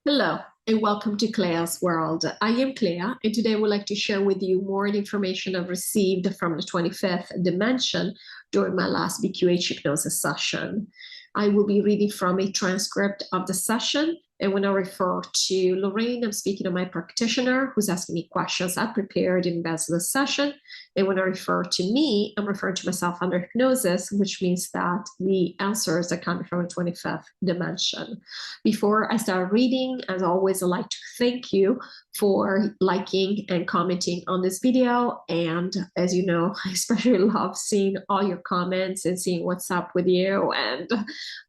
Hello and welcome to CLEA'S World. I am Clea, and today I would like to share with you more information I've received from the 25th dimension during my last BQH hypnosis session. I will be reading from a transcript of the session, and when I refer to Lorrayne, I'm speaking of my practitioner who's asking me questions I prepared in advance of the session. And when I refer to me, I'm referring to myself under hypnosis, which means that the answers are coming from the 25th dimension. Before I start reading, as always, I'd like to thank you for liking and commenting on this video. And as you know, I especially love seeing all your comments and seeing what's up with you. And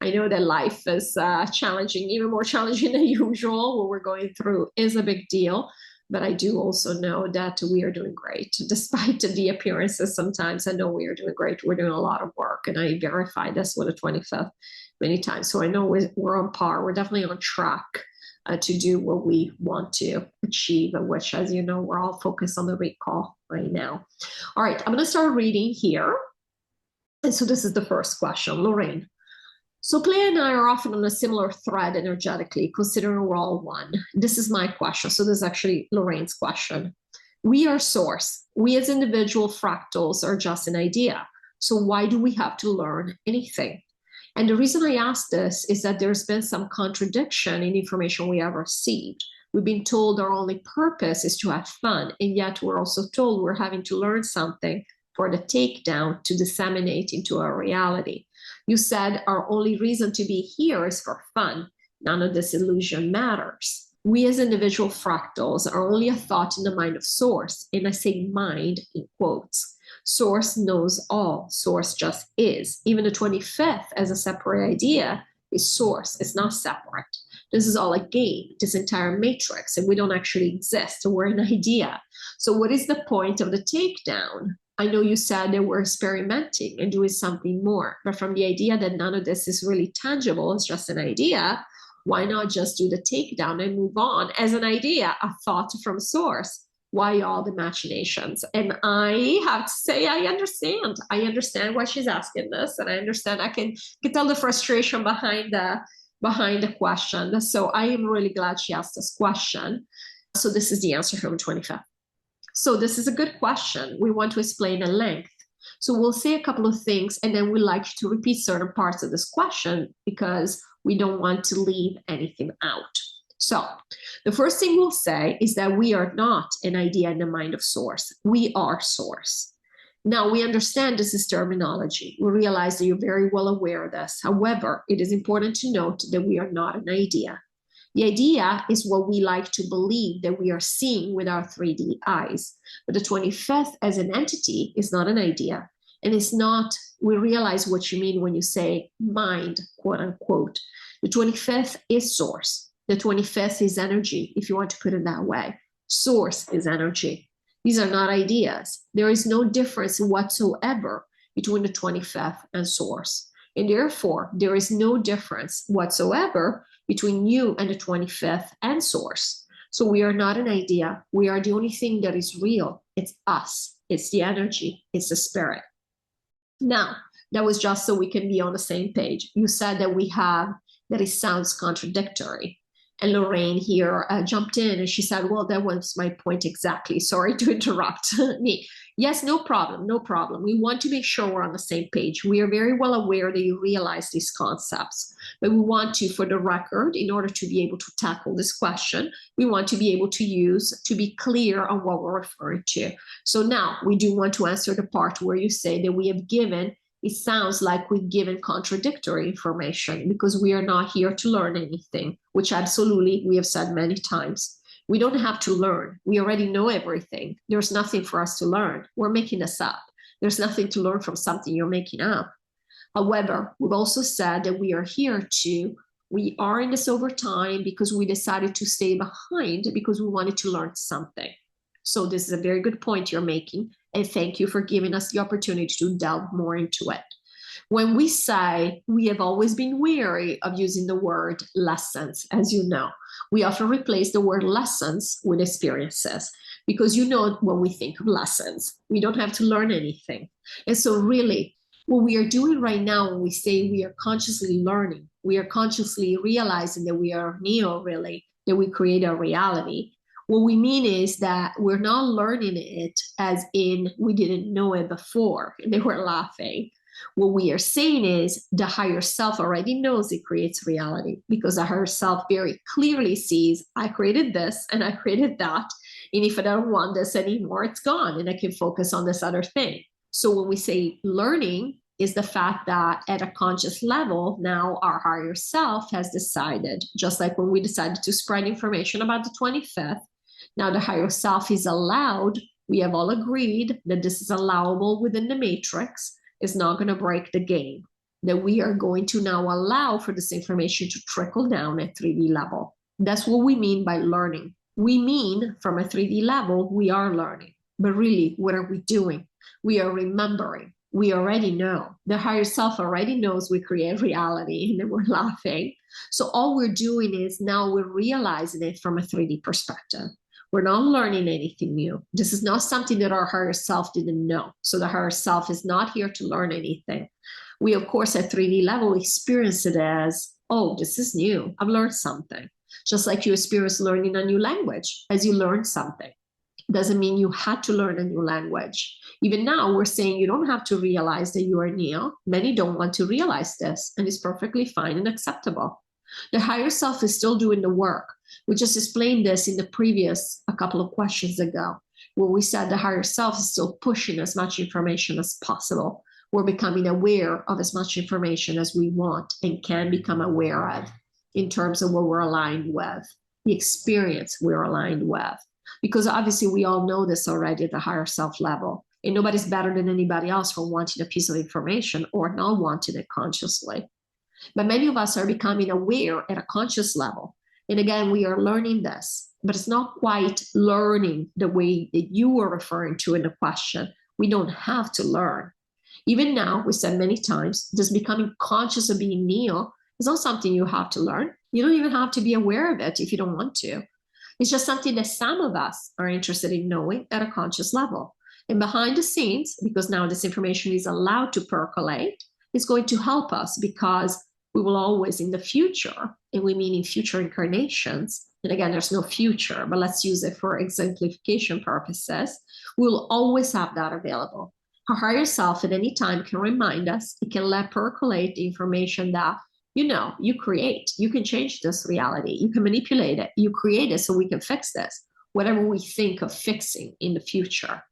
I know that life is challenging, even more challenging than usual. What we're going through is a big deal. But I do also know that we are doing great. Despite the appearances sometimes, I know we are doing great. We're doing a lot of work. And I verified this with the 25th many times. So I know we're on par. We're definitely on track to do what we want to achieve, which, as you know, we're all focused on the recall right now. All right, I'm going to start reading here. And so this is the first question, Lorrayne. So Clea and I are often on a similar thread energetically, considering we're all one. This is my question. So this is actually Lorrayne's question. We are source. We as individual fractals are just an idea. So why do we have to learn anything? And the reason I ask this is that there's been some contradiction in information we have received. We've been told our only purpose is to have fun, and yet we're also told we're having to learn something for the takedown to disseminate into our reality. You said our only reason to be here is for fun. None of this illusion matters. We as individual fractals are only a thought in the mind of Source, and I say mind in quotes. Source knows all. Source just is. Even the 25th as a separate idea is Source. It's not separate. This is all a game, this entire matrix, and we don't actually exist. So we're an idea. So what is the point of the takedown? I know you said that we're experimenting and doing something more, but from the idea that none of this is really tangible, it's just an idea, why not just do the takedown and move on as an idea, a thought from Source? Why all the machinations? And I have to say, I understand. I understand why she's asking this, and I understand. I can tell the frustration behind the question. So I am really glad she asked this question. So this is the answer from 25th. So this is a good question. We want to explain at length. So we'll say a couple of things, and then we like to repeat certain parts of this question because we don't want to leave anything out. So the first thing we'll say is that we are not an idea in the mind of Source. We are Source. Now, we understand this is terminology. We realize that you're very well aware of this. However, it is important to note that we are not an idea. The idea is what we like to believe that we are seeing with our 3D eyes. But the 25th as an entity is not an idea. And it's not, we realize what you mean when you say mind, quote unquote. The 25th is Source. The 25th is energy, if you want to put it that way. Source is energy. These are not ideas. There is no difference whatsoever between the 25th and Source. And therefore, there is no difference whatsoever between you and the 25th and Source. So we are not an idea. We are the only thing that is real. It's us. It's the energy. It's the spirit. Now, that was just so we can be on the same page. You said that it sounds contradictory. And Lorrayne here jumped in and she said, well, that was my point exactly. Sorry to interrupt me. Yes, no problem, no problem. We want to make sure we're on the same page. We are very well aware that you realize these concepts, but we want to, for the record, in order to be able to tackle this question, we want to be able to be clear on what we're referring to. So now we do want to answer the part where you say that we have given, it sounds like we've given contradictory information because we are not here to learn anything, which absolutely we have said many times. We don't have to learn. We already know everything. There's nothing for us to learn. We're making this up. There's nothing to learn from something you're making up. However, we've also said that we are in this over time because we decided to stay behind because we wanted to learn something. So this is a very good point you're making. And thank you for giving us the opportunity to delve more into it. When we say we have always been wary of using the word lessons, as you know, we often replace the word lessons with experiences because you know when we think of lessons, we don't have to learn anything. And so really, What we are doing right now when we say we are consciously learning, we are consciously realizing that we are Neo, really, that we create a reality. What we mean is that we're not learning it as in we didn't know it before and they were laughing. What we are saying is the higher self already knows it creates reality, because the higher self very clearly sees, I created this and I created that. And if I don't want this anymore, it's gone and I can focus on this other thing. So when we say learning, is the fact that at a conscious level, now our higher self has decided, just like when we decided to spread information about the 25th, now the higher self is allowed, we have all agreed that this is allowable within the matrix, is not going to break the game, that we are going to now allow for this information to trickle down at 3D level. That's what we mean by learning. We mean from a 3D level, we are learning, but really, what are we doing? We are remembering. We already know. The higher self already knows we create reality, and then we're laughing. So all we're doing is now we're realizing it from a 3D perspective. We're not learning anything new. This is not something that our higher self didn't know. So the higher self is not here to learn anything. We, of course, at 3D level experience it as, oh, this is new. I've learned something. Just like you experience learning a new language as you learn something. Doesn't mean you had to learn a new language. Even now, we're saying you don't have to realize that you are Neo. Many don't want to realize this, and it's perfectly fine and acceptable. The higher self is still doing the work. We just explained this in the previous, a couple of questions ago, where we said the higher self is still pushing as much information as possible. We're becoming aware of as much information as we want and can become aware of in terms of what we're aligned with, the experience we're aligned with. Because obviously we all know this already at the higher self level, and nobody's better than anybody else for wanting a piece of information or not wanting it consciously. But many of us are becoming aware at a conscious level. And again, we are learning this, but it's not quite learning the way that you were referring to in the question. We don't have to learn. Even now, we said many times, this becoming conscious of being Neo is not something you have to learn. You don't even have to be aware of it if you don't want to. It's just something that some of us are interested in knowing at a conscious level. And behind the scenes, because now this information is allowed to percolate, it's going to help us, because we will always in the future, and we mean in future incarnations, and again, there's no future, but let's use it for exemplification purposes, we'll always have that available. Our higher self at any time can remind us, it can let percolate the information that, you know, you create, you can change this reality, you can manipulate it, you create it so we can fix this, whatever we think of fixing in the future.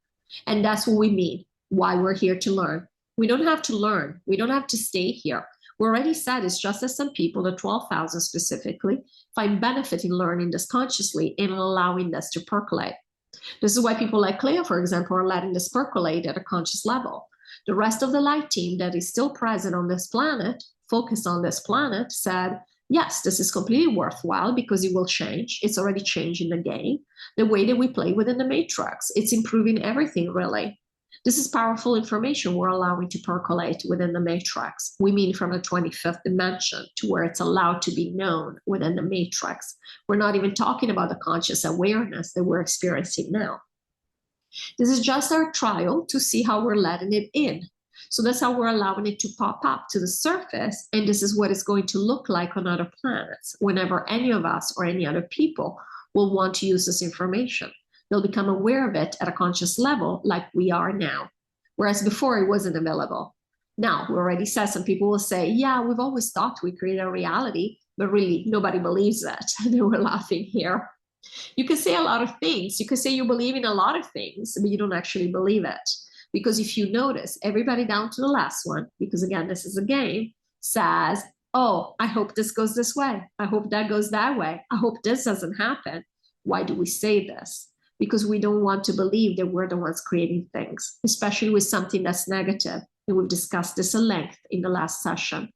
And that's what we mean, why we're here to learn. We don't have to learn, we don't have to stay here. We already said it's just as some people, the 12,000 specifically, find benefit in learning this consciously and allowing this to percolate. This is why people like Clea, for example, are letting this percolate at a conscious level. The rest of the light team that is still present on this planet, focused on this planet, said, yes, this is completely worthwhile because it will change. It's already changing the game. The way that we play within the matrix, it's improving everything, really. This is powerful information we're allowing to percolate within the matrix. We mean from the 25th dimension to where it's allowed to be known within the matrix. We're not even talking about the conscious awareness that we're experiencing now. This is just our trial to see how we're letting it in. So that's how we're allowing it to pop up to the surface. And this is what it's going to look like on other planets whenever any of us or any other people will want to use this information. They'll become aware of it at a conscious level like we are now, whereas before it wasn't available. Now, we already said, some people will say, yeah, we've always thought we create a reality, but really nobody believes it. They were laughing here. You can say a lot of things. You can say you believe in a lot of things, but you don't actually believe it. Because if you notice, everybody down to the last one, because again, this is a game, says, oh, I hope this goes this way. I hope that goes that way. I hope this doesn't happen. Why do we say this? Because we don't want to believe that we're the ones creating things, especially with something that's negative. And we've discussed this at length in the last session.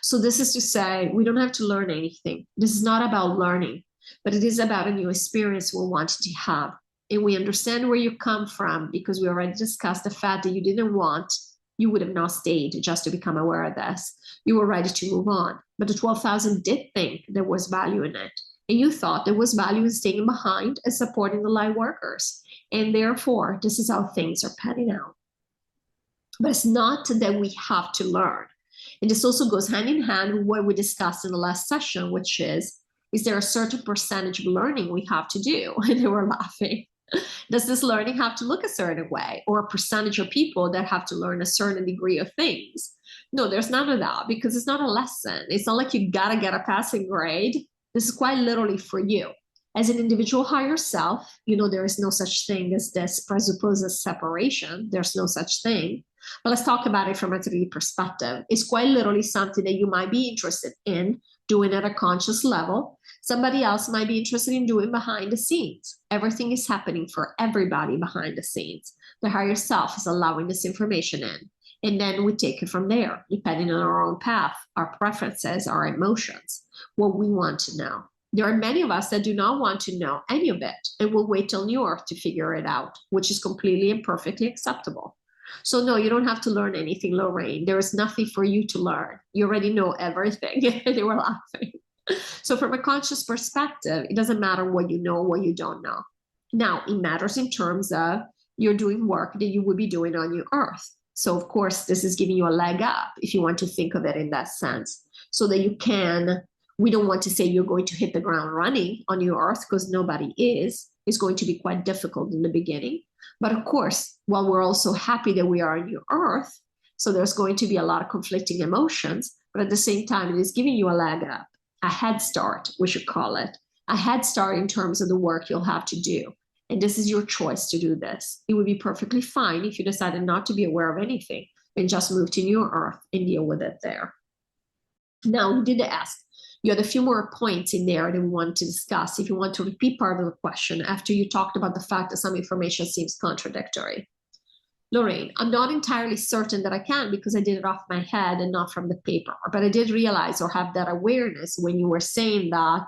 So this is to say, we don't have to learn anything. This is not about learning, but it is about a new experience we're wanting to have. And we understand where you come from, because we already discussed the fact that you didn't want, you would have not stayed just to become aware of this. You were ready to move on. But the 12,000 did think there was value in it. And you thought there was value in staying behind and supporting the light workers. And therefore, this is how things are panning out. But it's not that we have to learn. And this also goes hand in hand with what we discussed in the last session, which is there a certain percentage of learning we have to do? And they were laughing. Does this learning have to look a certain way, or a percentage of people that have to learn a certain degree of things? No, there's none of that, because it's not a lesson. It's not like you gotta get a passing grade. This is quite literally for you. As an individual higher self, there is no such thing as this presupposes separation. There's no such thing. But let's talk about it from a 3D perspective. It's quite literally something that you might be interested in doing at a conscious level. Somebody else might be interested in doing behind the scenes. Everything is happening for everybody behind the scenes. The higher self is allowing this information in. And then we take it from there, depending on our own path, our preferences, our emotions, what we want to know. There are many of us that do not want to know any of it and will wait till New Earth to figure it out, which is completely and perfectly acceptable. So no, you don't have to learn anything, Lorrayne. There is nothing for you to learn. You already know everything. They were laughing. So from a conscious perspective, it doesn't matter what you know, what you don't know. Now, it matters in terms of you're doing work that you would be doing on your Earth. So of course, this is giving you a leg up, if you want to think of it in that sense, so that you can, we don't want to say you're going to hit the ground running on your Earth, because nobody is. It's going to be quite difficult in the beginning. But of course, while we're also happy that we are on your Earth, so there's going to be a lot of conflicting emotions, but at the same time, it is giving you a leg up, a head start, we should call it, a head start in terms of the work you'll have to do. And this is your choice to do this. It would be perfectly fine if you decided not to be aware of anything and just move to New Earth and deal with it there. Now, you did ask, you had a few more points in there that we want to discuss. If you want to repeat part of the question after you talked about the fact that some information seems contradictory. Lorrayne, I'm not entirely certain that I can, because I did it off my head and not from the paper, but I did realize or have that awareness when you were saying that.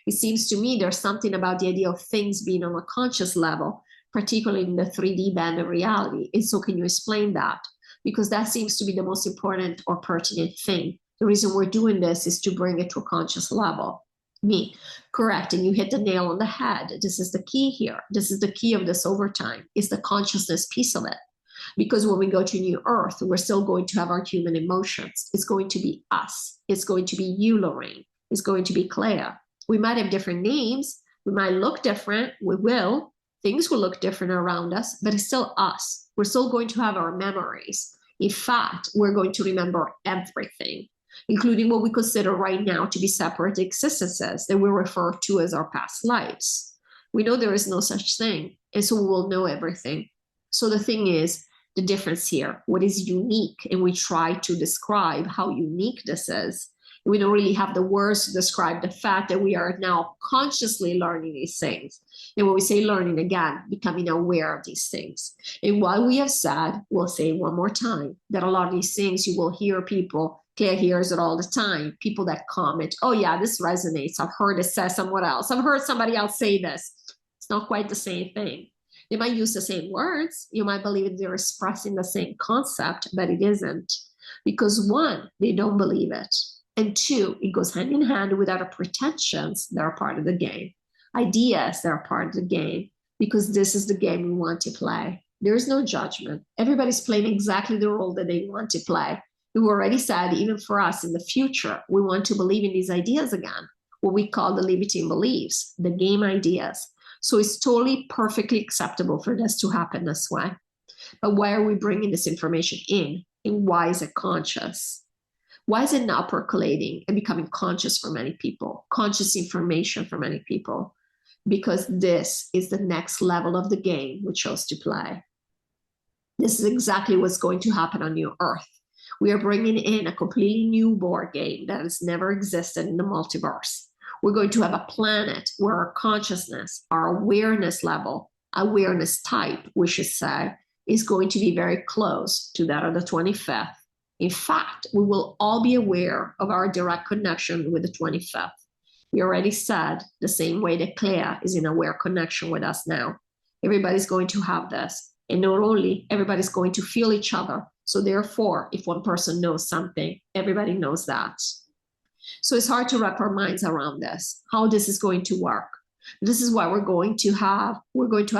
It seems to me there's something about the idea of things being on a conscious level, particularly in the 3D band of reality. And so can you explain that? Because that seems to be the most important or pertinent thing. The reason we're doing this is to bring it to a conscious level. Me, correct. And you hit the nail on the head. This is the key here. This is the key of this overtime, is the consciousness piece of it. Because when we go to New Earth, we're still going to have our human emotions. It's going to be us. It's going to be you, Lorrayne. It's going to be Clea. We might have different names. We might look different. We will. Things will look different around us, but it's still us. We're still going to have our memories. In fact, we're going to remember everything, including what we consider right now to be separate existences that we refer to as our past lives. We know there is no such thing, and so we will know everything. So the thing is, the difference here, what is unique, and we try to describe how unique this is. We don't really have the words to describe the fact that we are now consciously learning these things. And when we say learning, again, becoming aware of these things. And while we have said, we'll say one more time, that a lot of these things you will hear people, Claire hears it all the time, people that comment, oh yeah, this resonates. I've heard it said somewhere else. I've heard somebody else say this. It's not quite the same thing. They might use the same words. You might believe they're expressing the same concept, but it isn't. Because one, they don't believe it. And two, it goes hand in hand with other pretensions that are part of the game, ideas that are part of the game, because this is the game we want to play. There is no judgment. Everybody's playing exactly the role that they want to play. We already said, even for us in the future, we want to believe in these ideas again, what we call the limiting beliefs, the game ideas. So it's totally perfectly acceptable for this to happen this way. But why are we bringing this information in? And why is it conscious? Why is it not percolating and becoming conscious for many people, conscious information for many people? Because this is the next level of the game we chose to play. This is exactly what's going to happen on New Earth. We are bringing in a completely new board game that has never existed in the multiverse. We're going to have a planet where our consciousness, our awareness level, awareness type, we should say, is going to be very close to that of the 25th. In fact, we will all be aware of our direct connection with the 25th. We already said the same way that Clea is in aware connection with us now. Everybody's going to have this. And not only, everybody's going to feel each other. So therefore, if one person knows something, everybody knows that. So it's hard to wrap our minds around this, how this is going to work. This is why we're going to have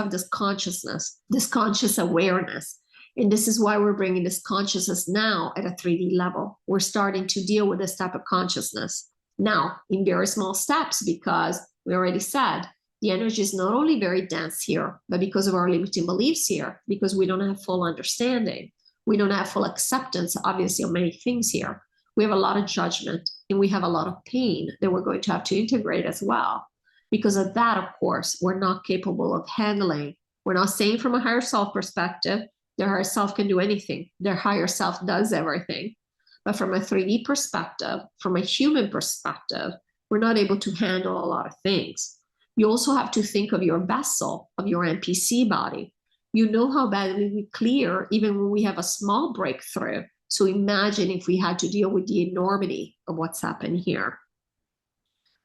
this consciousness, this conscious awareness. And this is why we're bringing this consciousness now at a 3D level. We're starting to deal with this type of consciousness now in very small steps, because we already said the energy is not only very dense here, but because of our limiting beliefs here, because we don't have full understanding. We don't have full acceptance, obviously, of many things here. We have a lot of judgment and we have a lot of pain that we're going to have to integrate as well. Because of that, of course, we're not capable of handling. We're not saying from a higher self perspective, their higher self can do anything. Their higher self does everything. But from a 3D perspective, from a human perspective, we're not able to handle a lot of things. You also have to think of your vessel, of your NPC body. You know how badly we clear even when we have a small breakthrough. So imagine if we had to deal with the enormity of what's happened here.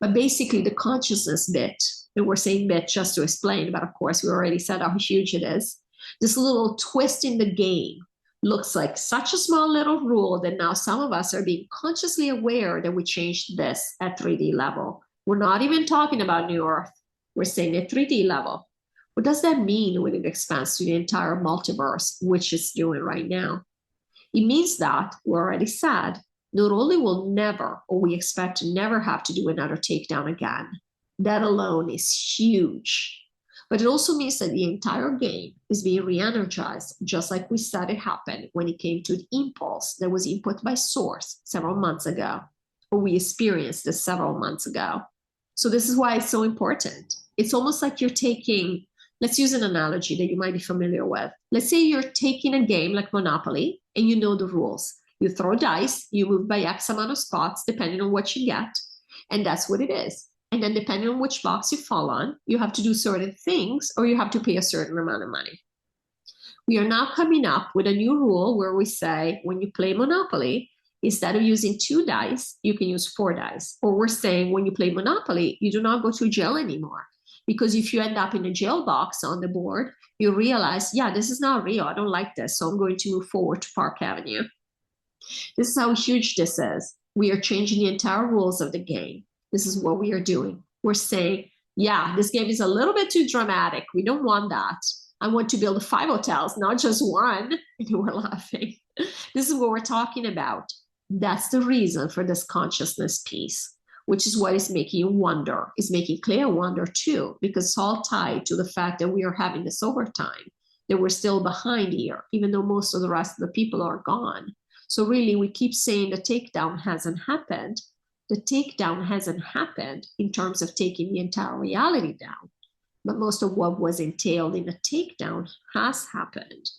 But basically the consciousness bit, and we're saying bit just to explain, but of course we already said how huge it is. This little twist in the game looks like such a small little rule that now some of us are being consciously aware that we changed this at 3D level. We're not even talking about New Earth. We're saying at 3D level. What does that mean when it expands to the entire multiverse, which it's doing right now? It means that, we already said, not only will never, or we expect to never have to do another takedown again. That alone is huge. But it also means that the entire game is being re-energized, just like we said it happened when it came to the impulse that was input by source several months ago, or we experienced this several months ago. So this is why it's so important. It's almost like you're taking, let's use an analogy that you might be familiar with. Let's say you're taking a game like Monopoly and you know the rules. You throw dice, you move by X amount of spots, depending on what you get, and that's what it is. And then depending on which box you fall on, you have to do certain things or you have to pay a certain amount of money. We are now coming up with a new rule where we say when you play Monopoly, instead of using 2 dice, you can use 4 dice. Or we're saying when you play Monopoly, you do not go to jail anymore. Because if you end up in a jail box on the board, you realize, yeah, this is not real. I don't like this. So I'm going to move forward to Park Avenue. This is how huge this is. We are changing the entire rules of the game. This is what we are doing. We're saying, yeah, this game is a little bit too dramatic. We don't want that. I want to build 5 hotels, not just one. And we're laughing. This is what we're talking about. That's the reason for this consciousness piece, which is what is making you wonder. It's making Clea wonder too, because it's all tied to the fact that we are having this overtime, that we're still behind here, even though most of the rest of the people are gone. So really, we keep saying the takedown hasn't happened. The takedown hasn't happened in terms of taking the entire reality down, but most of what was entailed in the takedown has happened.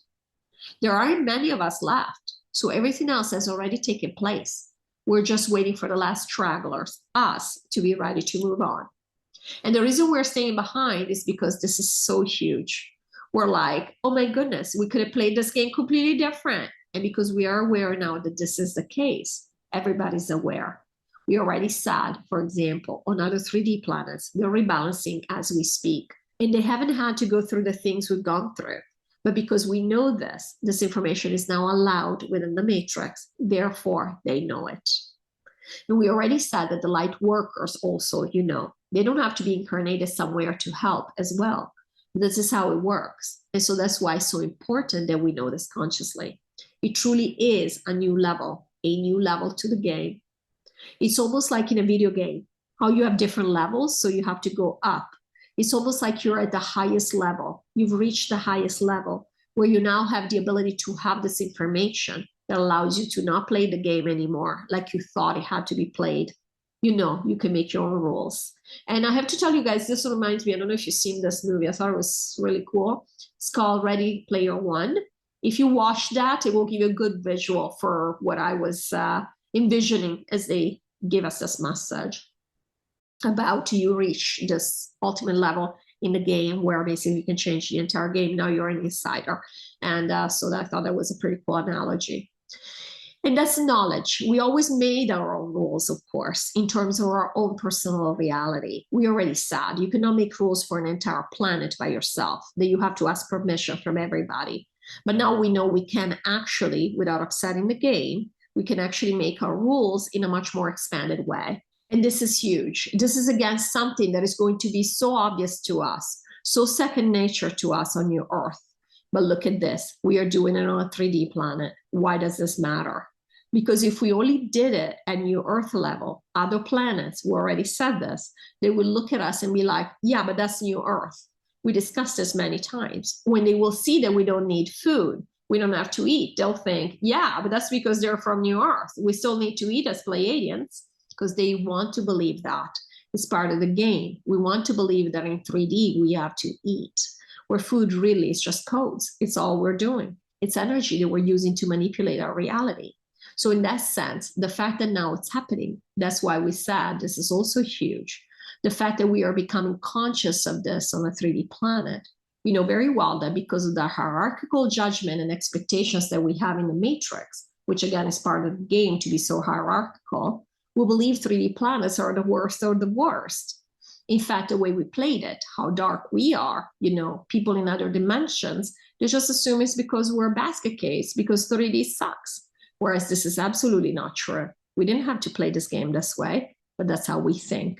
There aren't many of us left, so everything else has already taken place. We're just waiting for the last stragglers, us, to be ready to move on. And the reason we're staying behind is because this is so huge. We're like, oh my goodness, we could have played this game completely different. And because we are aware now that this is the case, everybody's aware. We already said, for example, on other 3D planets, they're rebalancing as we speak. And they haven't had to go through the things we've gone through. But because we know this information is now allowed within the matrix, therefore they know it. And we already said that the light workers also, they don't have to be incarnated somewhere to help as well. This is how it works. And so that's why it's so important that we know this consciously. It truly is a new level to the game. It's almost like in a video game, how you have different levels, so you have to go up. It's almost like you're at the highest level. You've reached the highest level where you now have the ability to have this information that allows you to not play the game anymore like you thought it had to be played. You can make your own rules. And I have to tell you guys, this reminds me, I don't know if you've seen this movie. I thought it was really cool. It's called Ready Player One. If you watch that, it will give you a good visual for what I was envisioning as they give us this message about you reach this ultimate level in the game where basically you can change the entire game. Now you're an insider. And so I thought that was a pretty cool analogy. And that's knowledge. We always made our own rules, of course, in terms of our own personal reality. We already said you cannot make rules for an entire planet by yourself, that you have to ask permission from everybody. But now we know we can actually, without upsetting the game, we can actually make our rules in a much more expanded way. And this is huge. This is, again, something that is going to be so obvious to us, so second nature to us on your earth. But look at this. We are doing it on a 3D planet. Why does this matter? Because if we only did it at New Earth level, other planets, we already said this, they would look at us and be like, yeah, but that's New Earth. We discussed this many times. When they will see that we don't need food, we don't have to eat, they'll think, yeah, but that's because they're from New Earth. We still need to eat as Pleiadians, because they want to believe that. It's part of the game. We want to believe that in 3D we have to eat, where food really is just codes. It's all we're doing. It's energy that we're using to manipulate our reality. So in that sense, the fact that now it's happening, that's why we said this is also huge. The fact that we are becoming conscious of this on a 3D planet. We know very well that because of the hierarchical judgment and expectations that we have in the matrix, which again is part of the game to be so hierarchical, we believe 3D planets are the worst or the worst. In fact, the way we played it, how dark we are, people in other dimensions, they just assume it's because we're a basket case, because 3D sucks. Whereas this is absolutely not true. We didn't have to play this game this way, but that's how we think.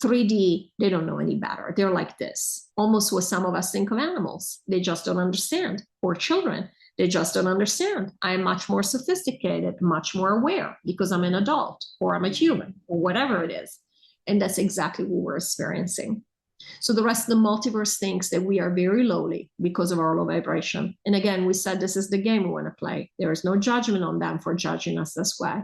3D, they don't know any better. They're like this, almost what some of us think of animals. They just don't understand. Or children, they just don't understand. I am much more sophisticated, much more aware because I'm an adult or I'm a human or whatever it is. And that's exactly what we're experiencing. So the rest of the multiverse thinks that we are very lowly because of our low vibration. And again, we said this is the game we want to play. There is no judgment on them for judging us this way.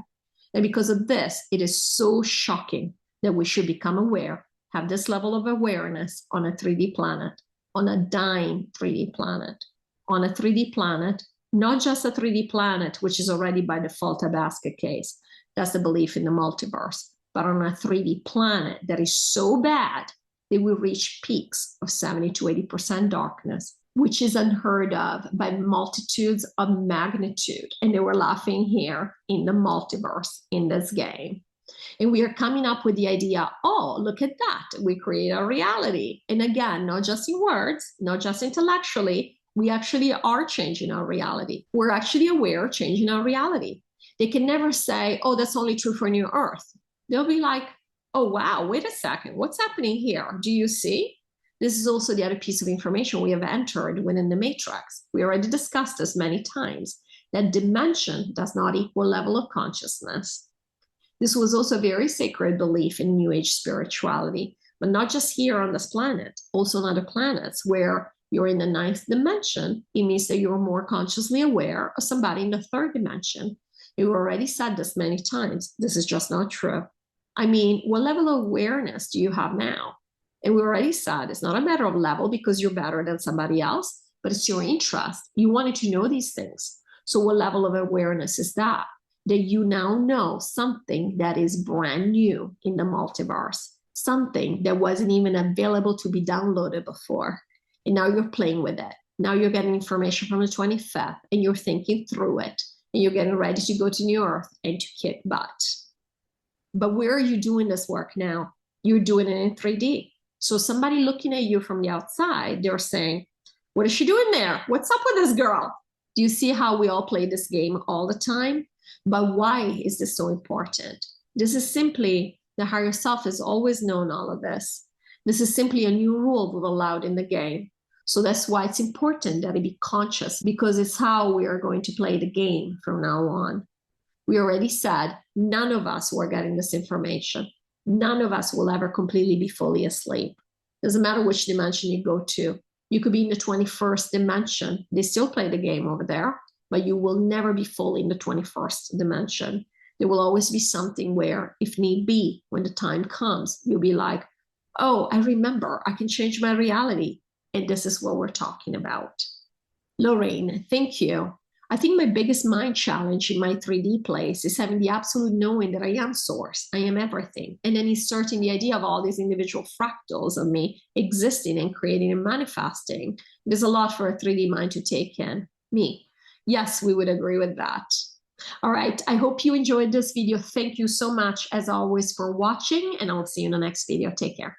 And because of this, it is so shocking that we should become aware, have this level of awareness on a 3D planet, on a dying 3D planet, on a 3D planet, not just a 3D planet, which is already by default a basket case. That's the belief in the multiverse. But on a 3D planet that is so bad, they will reach peaks of 70 to 80% darkness, which is unheard of by multitudes of magnitude. And they were laughing here in the multiverse, in this game. And we are coming up with the idea, oh, look at that. We create a reality. And again, not just in words, not just intellectually, we actually are changing our reality. We're actually aware of changing our reality. They can never say, oh, that's only true for New Earth. They'll be like, oh, wow, wait a second. What's happening here? Do you see? This is also the other piece of information we have entered within the matrix. We already discussed this many times, that dimension does not equal level of consciousness. This was also a very sacred belief in New Age spirituality, but not just here on this planet, also on other planets where you're in the 9th dimension. It means that you're more consciously aware of somebody in the 3rd dimension. You already said this many times. This is just not true. I mean, what level of awareness do you have now? And we already said it's not a matter of level because you're better than somebody else, but it's your interest. You wanted to know these things. So what level of awareness is that? That you now know something that is brand new in the multiverse, something that wasn't even available to be downloaded before. And now you're playing with it. Now you're getting information from the 25th and you're thinking through it and you're getting ready to go to New Earth and to kick butt. But where are you doing this work now? You're doing it in 3D. So somebody looking at you from the outside, they're saying, what is she doing there? What's up with this girl? Do you see how we all play this game all the time? But why is this so important? This is simply the higher self has always known all of this. This is simply a new rule we've allowed in the game. So that's why it's important that it be conscious, because it's how we are going to play the game from now on. We already said none of us were getting this information. None of us will ever completely be fully asleep. Doesn't matter which dimension you go to. You could be in the 21st dimension. They still play the game over there, but you will never be fully in the 21st dimension. There will always be something where, if need be, when the time comes, you'll be like, oh, I remember, I can change my reality. And this is what we're talking about. Lorrayne, thank you. I think my biggest mind challenge in my 3D place is having the absolute knowing that I am source, I am everything. And then inserting the idea of all these individual fractals of me existing and creating and manifesting. There's a lot for a 3D mind to take in. Me. Yes, we would agree with that. All right, I hope you enjoyed this video. Thank you so much, as always, for watching, and I'll see you in the next video. Take care.